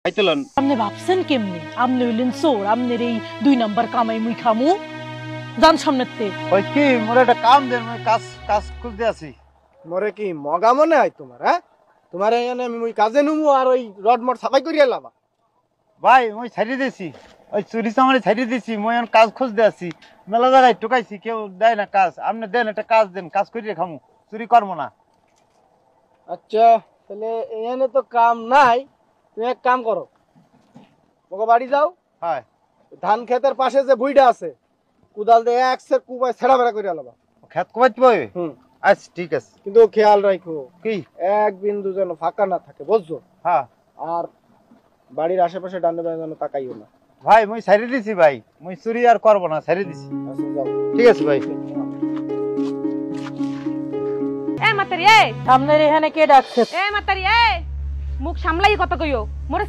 আইতলন আপনি ভাবছেন কেমনে আপনি হইলেন চোর আপনার এই 2 নাম্বার কামাই মুই খামু জান সামনেতে ওই কি মোর একটা কাম দেন মই কাজ কাজ খুঁজতে আছি। মরে কি মগা মনে হয় তোমার? হ্যাঁ, তোমার এখানে আমি ওই কাজে নুমু আর ওই রড মড সাফাই করিয়া লাবা। ভাই মই ছাড়িয়ে দিছি, ওই চুরি চামারি ছাড়িয়ে দিছি, মই এখন কাজ খুঁজতে আছি। মেলা জায়গায় টোকাইছি, কেউ দেয় না কাজ। আপনি দেন একটা কাজ দেন, কাজ করিয়ে খামু, চুরি করবো না। আচ্ছা তাহলে এখানে তো কাম নাই, তুমি এক কাম করো, মগা বাড়ি যাও, হয় ধান ক্ষেতের পাশে যে বুইটা আছে কুদাল দিয়ে এক সের কুপায় ছেড়া বেড়া করিয়া লাবা। খেত কমাইতে পারবে? হুম, আচ্ছা ঠিক আছে। কিন্তু খেয়াল রাখো কি? এক বিন্দু যেন ফাঁকা না থাকে, বুঝছো? হ্যাঁ আর বাড়ির আশেপাশে ডান্ডে বাড়ি যেন তাকাইও না। ভাই মই ছাড়িয়ে দিছি ভাই, মই চুরি আর করবো না, ছাড়িয়ে দিছি। আচ্ছা যাও। ঠিক আছে ভাই। এ মাতারি এ আপনার এখানে কে ডাকছে? এ মাতারি এ মুখ সামলাই কথা কইও মোরে